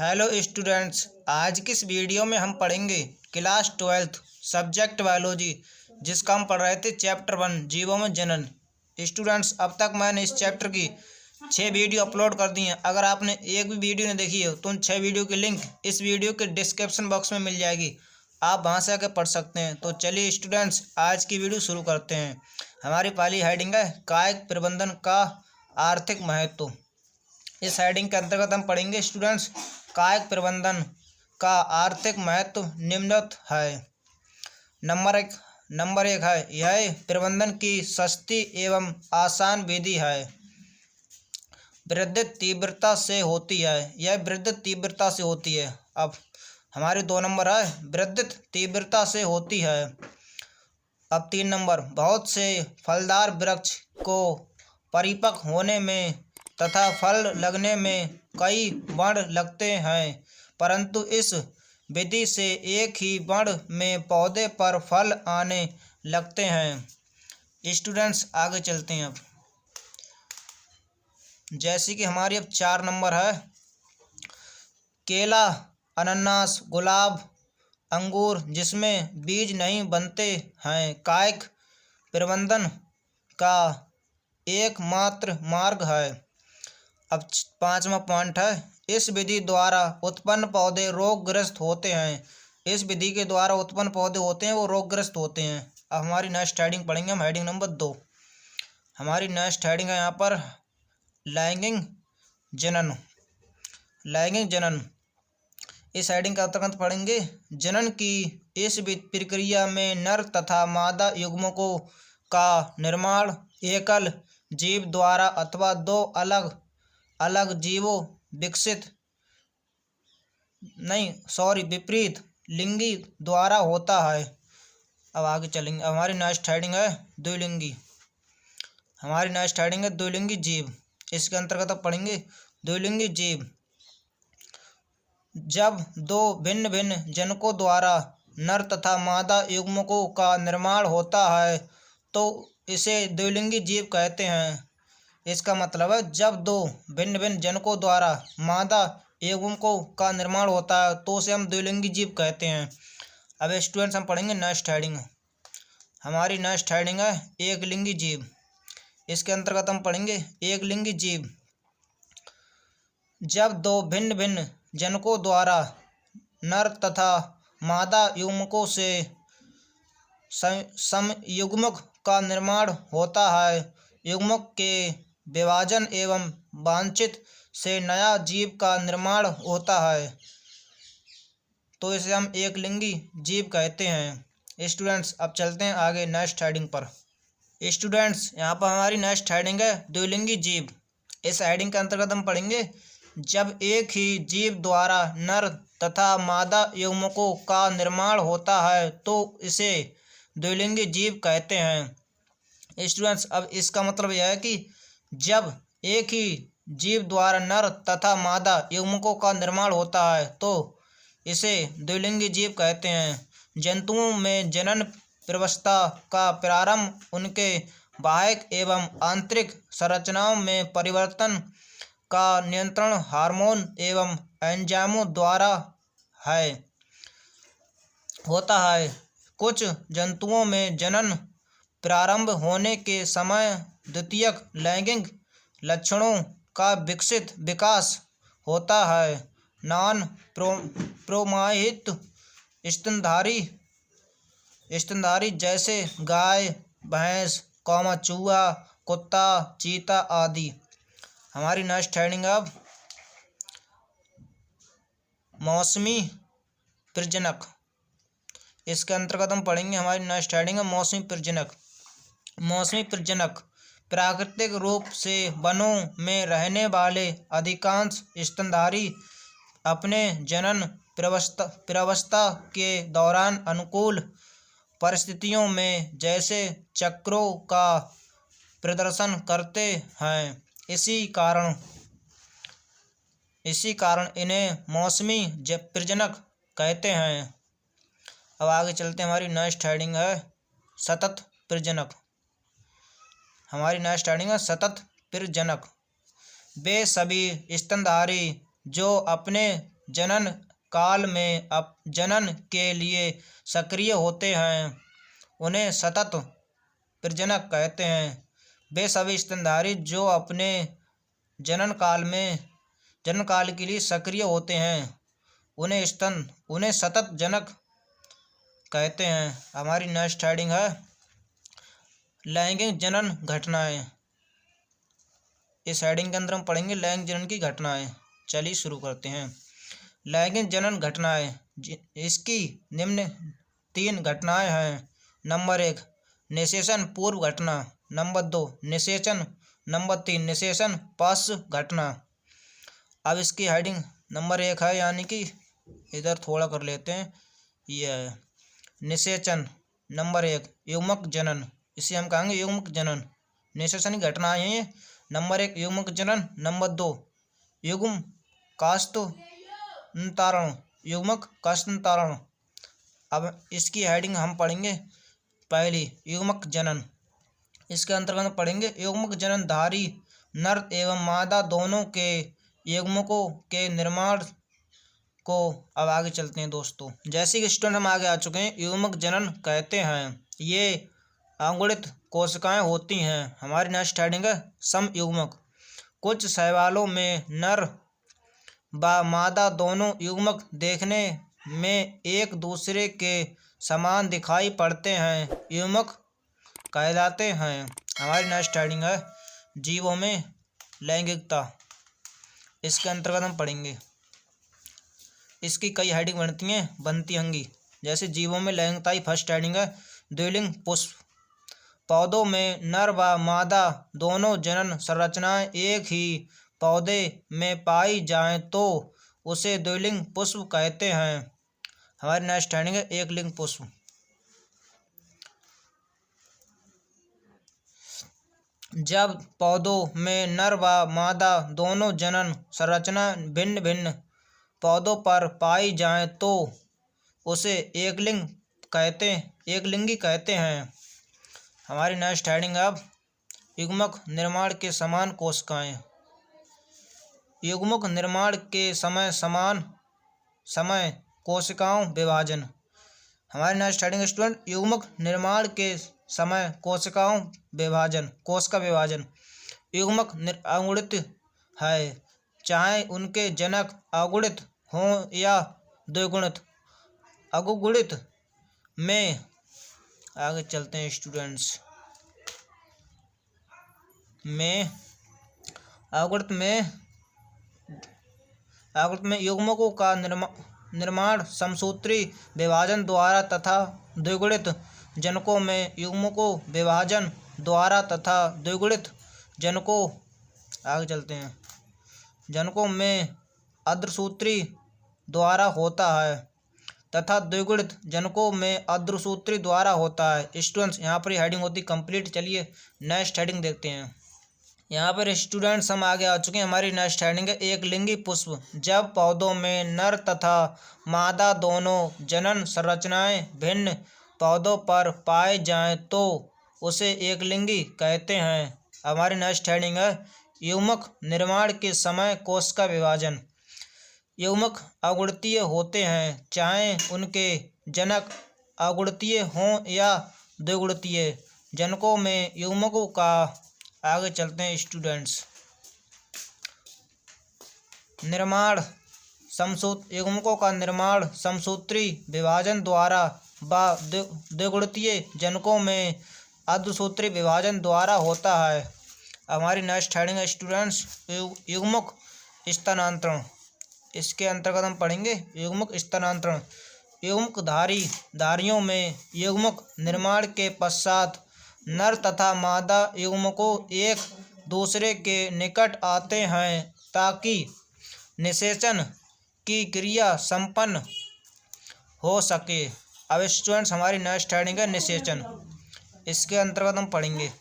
Hello students, आज की इस वीडियो में हम पढ़ेंगे क्लास 12th सब्जेक्ट बायोलॉजी, जिसका हम पढ़ रहे थे चैप्टर 1 जीवों में जनन। स्टूडेंट्स, अब तक मैंने इस चैप्टर की 6 वीडियो अपलोड कर दी हैं। अगर आपने एक भी वीडियो नहीं देखी हो तो उन 6 वीडियो की लिंक इस वीडियो के डिस्क्रिप्शन बॉक्स में मिल जाएगी, आप वहाँ से आकर पढ़ सकते हैं। तो चलिए स्टूडेंट्स, आज की वीडियो शुरू करते हैं। हमारी पहली हेडिंग है कायिक प्रबंधन का आर्थिक महत्व। इस हेडिंग के अंतर्गत हम पढ़ेंगे स्टूडेंट्स कायिक प्रबंधन का आर्थिक महत्व निम्नलिखित है। नंबर एक है, यह प्रबंधन की सस्ती एवं आसान विधि है। वृद्धि तीव्रता से होती है, यह वृद्धि तीव्रता से होती है। अब हमारे 2 नंबर है, वृद्धि तीव्रता से होती है। अब 3 नंबर, बहुत से फलदार वृक्ष को परिपक्व होने में तथा फल लगने में कई वर्ण लगते हैं, परंतु इस विधि से एक ही वर्ण में पौधे पर फल आने लगते हैं। स्टूडेंट्स, आगे चलते हैं। अब जैसे कि हमारी अब 4 नंबर है, केला, अनानास, गुलाब, अंगूर जिसमें बीज नहीं बनते हैं कायिक प्रबंधन का एकमात्र मार्ग है। अब 5वां पॉइंट है, इस विधि द्वारा उत्पन्न पौधे रोगग्रस्त होते हैं। इस विधि के द्वारा उत्पन्न पौधे होते हैं वो रोगग्रस्त होते हैं। अब हमारी नेक्स्ट हेडिंग पढ़ेंगे हम, हेडिंग नंबर 2। हमारी नेक्स्ट हेडिंग है यहाँ पर लैंगिक जनन। लैंगिक जनन, इस हेडिंग का अंतर्गत पढ़ेंगे जनन की इस प्रक्रिया में नर तथा मादा युग्मकों का निर्माण एकल जीव द्वारा अथवा 2 अलग अलग जीवों विपरीत लिंगी द्वारा होता है। अब आगे चलेंगे। हमारी नेक्स्ट हेडिंग है द्विलिंगी। हमारी नेक्स्ट हेडिंग है द्विलिंगी जीव। इसके अंतर्गत अब पढ़ेंगे द्विलिंगी जीव, जब 2 भिन्न भिन्न जनकों द्वारा नर तथा मादा युग्मकों का निर्माण होता है तो इसे द्विलिंगी जीव कहते हैं। इसका मतलब है जब 2 भिन्न भिन्न जनकों द्वारा मादा युग्मकों का निर्माण होता है तो उसे हम द्विलिंगी जीव कहते हैं। अब स्टूडेंट्स, हम पढ़ेंगे नेक्स्ट हेडिंग। हमारी नेक्स्ट हेडिंग है एकलिंगी जीव। इसके अंतर्गत हम पढ़ेंगे एकलिंगी जीव, जब 2 भिन्न भिन्न जनकों द्वारा नर तथा मादा युग्मकों से समयुग्मक का निर्माण होता है। युग्मक के विभाजन एवं वांछित से नया जीव का निर्माण होता है तो इसे हम एकलिंगी जीव कहते हैं। स्टूडेंट्स, अब चलते हैं आगे नेक्स्ट हेडिंग पर। स्टूडेंट्स, यहाँ पर हमारी नेक्स्ट हेडिंग है द्विलिंगी जीव। इस हेडिंग के अंतर्गत हम पढ़ेंगे जब एक ही जीव द्वारा नर तथा मादा युग्मकों का निर्माण होता है तो इसे द्विलिंगी जीव कहते हैं। स्टूडेंट्स, अब इसका मतलब यह है कि जब एक ही जीव द्वारा नर तथा मादा युग्मकों का निर्माण होता है तो इसे द्विलिंगी जीव कहते हैं। जंतुओं में जनन प्रवस्था का प्रारंभ उनके बाह्यिक एवं आंतरिक संरचनाओं में परिवर्तन का नियंत्रण हार्मोन एवं एंजाइमों द्वारा होता है। कुछ जंतुओं में जनन प्रारंभ होने के समय द्वितीयक लैंगिक लक्षणों का विकास होता है। नॉन प्रोमाहित स्तनधारी जैसे गाय, भैंस, चूहा, कुत्ता, चीता आदि। हमारी नेक्स्ट हेडिंग अब मौसमी प्रजनक। इसके अंतर्गत हम पढ़ेंगे, हमारी नेक्स्ट हेडिंग है मौसमी प्रजनक। मौसमी प्रजनक प्राकृतिक रूप से वनों में रहने वाले अधिकांश स्तनधारी अपने जनन प्रवस्था के दौरान अनुकूल परिस्थितियों में जैसे चक्रों का प्रदर्शन करते हैं। इसी कारण इन्हें मौसमी प्रजनक कहते हैं। अब आगे चलते हैं। हमारी नेक्स्ट हेडिंग है सतत प्रजनक। हमारी नेक्स्ट हेडिंग है सतत प्रजनक। वे सभी स्तनधारी जो अपने जनन काल में जनन के लिए सक्रिय होते हैं उन्हें सतत प्रजनक कहते हैं। वे सभी स्तनधारी जो अपने जनन काल के लिए सक्रिय होते हैं उन्हें सतत जनक कहते हैं। हमारी नेक्स्ट हेडिंग है लैंगिक जनन घटनाएं। इस हेडिंग के अंदर हम पढ़ेंगे लैंगिक जनन की घटनाएं। चलिए शुरू करते हैं। लैंगिक जनन घटनाएं, इसकी निम्न 3 घटनाएं हैं। नंबर 1 निषेचन पूर्व घटना, नंबर 2 निषेचन, नंबर 3 निषेचन पश्चात घटना। अब इसकी हेडिंग नंबर 1 है, यानी कि इधर थोड़ा कर लेते हैं। यह है निषेचन। नंबर 1 युग्मक जनन, इसे हम कहेंगे युग्मक जनन। निषेचन की घटनाएं हैं। नंबर 1 युग्मक जनन, नंबर 2 युग्म काष्ठोत्तारण, युग्मक काष्ठोत्तारण। अब इसकी हेडिंग हम पढ़ेंगे पहली युग्मक जनन। इसके अंतर्गत पढ़ेंगे युग्मक जनन धारी नर एवं मादा दोनों के युग्मकों के निर्माण को। अब आगे चलते हैं दोस्तों। जैसे कि स्टूडेंट हम आगे आ चुके हैं। युग्मक जनन कहते हैं ये अंगुणित कोशिकाएं होती हैं। हमारी नेक्स्ट हेडिंग है समयुग्मक। कुछ शैवालों में नर व मादा दोनों युग्मक देखने में एक दूसरे के समान दिखाई पड़ते हैं, युग्मक कहलाते हैं। हमारी नेक्स्ट हेडिंग है जीवों में लैंगिकता। इसके अंतर्गत हम पढ़ेंगे। इसकी कई हेडिंग बनती होंगी। जैसे जीवों में लैंगिकता ही फर्स्ट हेडिंग है द्विलिंग पुष्प। पौधों में नर व मादा दोनों जनन संरचनाएं एक ही पौधे में पाई जाएं तो उसे द्विलिंग पुष्प कहते हैं। हमारी नेक्स्ट हेडिंग है एक लिंग पुष्प। जब पौधों में नर व मादा दोनों जनन संरचना भिन्न भिन्न पौधों पर पाई जाए तो उसे एकलिंगी कहते हैं। हमारी नेक्स्ट हेडिंग अब युग्मक निर्माण के समान कोशिकाएं। युग्मक निर्माण के समय कोशिकाओं विभाजन। हमारी नेक्स्ट हेडिंग स्टूडेंट युग्मक निर्माण के समय कोशिका विभाजन। युग्मक अगुणित है, चाहे उनके जनक अगुणित हों या द्विगुणित। अगुगुणित में आगे चलते हैं स्टूडेंट्स। अगुणित में युग्मकों का निर्माण समसूत्री विभाजन द्वारा तथा द्विगुणित जनकों में युग्मकों विभाजन द्वारा तथा द्विगुणित जनकों आगे चलते हैं जनकों में अर्धसूत्री द्वारा होता है तथा द्विगुणित जनकों में अर्धसूत्री द्वारा होता है। स्टूडेंट्स यहाँ पर हेडिंग होती कंप्लीट। चलिए नेक्स्ट हेडिंग देखते हैं। यहाँ पर स्टूडेंट्स हम आगे आ चुके हैं। हमारी नेक्स्ट हेडिंग है एक लिंगी पुष्प। जब पौधों में नर तथा मादा दोनों जनन संरचनाएं भिन्न पौधों पर पाए जाएं तो उसे एक लिंगी कहते हैं। हमारी नेक्स्ट हेडिंग है युग्मक निर्माण के समय कोशिका विभाजन। युग्मक अगुणितीय होते हैं, चाहे उनके जनक अगुणितीय हों या द्विगुणितीय। जनकों में युग्मकों का आगे चलते हैं स्टूडेंट्स निर्माण युग्मकों का निर्माण समसूत्री विभाजन द्वारा व द्विगुणितीय जनकों में अर्धसूत्री विभाजन द्वारा होता है। हमारी नेक्स्ट हेडिंग है स्टूडेंट्स युग्मक स्थानांतरण। इसके अंतर्गत हम पढ़ेंगे युग्मक स्थानांतरण। युग्मक धारियों में युग्मक निर्माण के पश्चात नर तथा मादा युग्मकों एक दूसरे के निकट आते हैं ताकि निषेचन की क्रिया संपन्न हो सके। अब स्टूडेंट्स हमारी नेक्स्ट हेडिंग है निषेचन। इसके अंतर्गत हम पढ़ेंगे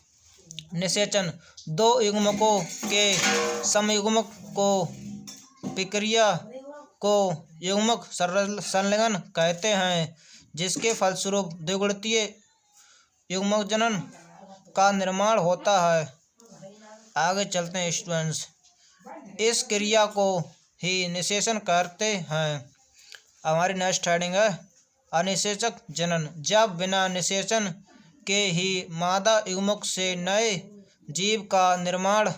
निषेचन दो युग्मकों के समयुग्मक को प्रक्रिया को युग्मक संलग्न कहते हैं, जिसके फलस्वरूप द्विगुणितीय युग्मक जनन का निर्माण होता है। आगे चलते हैं स्टूडेंट्स। इस क्रिया को ही निषेचन करते हैं। हमारी नेक्स्ट हेडिंग है अनिषेचक जनन। जब बिना निषेचन के ही मादा युग्मक से नए जीव का निर्माण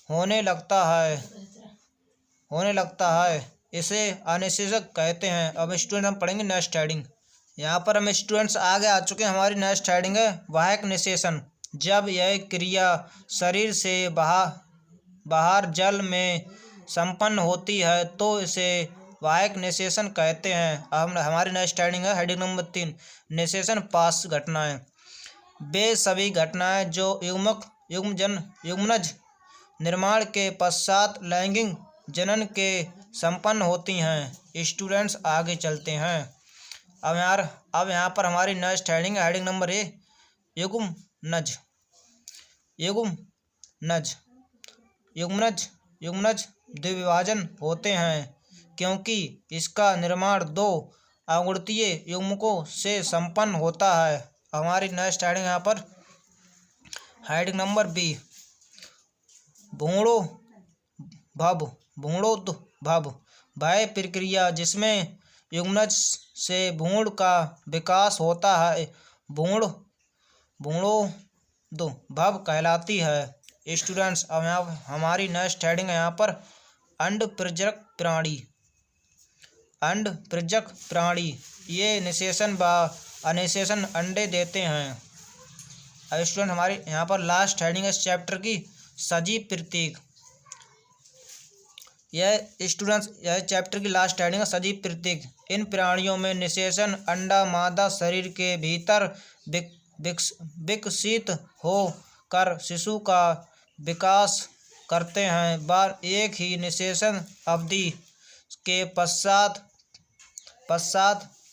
होने लगता है इसे अनिषेचक कहते हैं। अब स्टूडेंट हम पढ़ेंगे नेक्स्ट हेडिंग। यहाँ पर हम स्टूडेंट्स आगे आ चुके हैं। हमारी नेक्स्ट हेडिंग है वाहक निषेचन। जब यह क्रिया शरीर से बाहर जल में संपन्न होती है तो इसे वाहक निषेचन कहते हैं। हमारी नेक्स्ट हेडिंग है हेडिंग नंबर 3 निषेचन पार्श्व घटनाएं। वे सभी घटनाएं जो युग्मनज निर्माण के पश्चात लैंगिक जनन के संपन्न होती हैं। स्टूडेंट्स आगे चलते हैं। अब यहाँ पर हमारी नेक्स्ट हेडिंग है हेडिंग नंबर 1 युग्मनज द्विविभाजन होते हैं क्योंकि इसका निर्माण 2 अगुणितीय युग्मकों से संपन्न होता है। हमारी नेक्स्ट हेडिंग यहाँ पर हेडिंग नंबर बी भ्रूणोद्भव वह प्रक्रिया जिसमें युग्मनज से भ्रूण का विकास होता है भ्रूणोद्भव कहलाती है। स्टूडेंट्स अब यहाँ हमारी नेक्स्ट हेडिंग है यहाँ पर अंडप्रजनक प्राणी ये निषेचन व अनिषेचन अंडे देते हैं। अब स्टूडेंट हमारी यहाँ पर लास्ट हेडिंग है इस चैप्टर की सजीव प्रतीक। यह चैप्टर की लास्ट हेडिंग है सजीव प्रतीक। इन प्राणियों में निषेचन अंडा मादा शरीर के भीतर विकसित हो कर शिशु का विकास करते हैं। बार एक ही निषेचन अवधि के पश्चात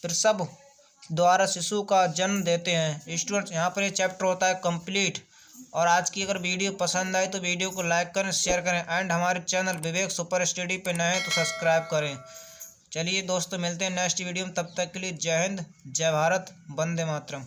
प्रसव द्वारा शिशु का जन्म देते हैं। स्टूडेंट्स यहाँ पर ये चैप्टर होता है कंप्लीट। और आज की अगर वीडियो पसंद आए तो वीडियो को लाइक करें, शेयर करें एंड हमारे चैनल विवेक सुपर स्टडी पे नए हैं तो सब्सक्राइब करें। चलिए दोस्तों मिलते हैं नेक्स्ट वीडियो में, तब तक के लिए जय हिंद, जय भारत, वंदे मातरम।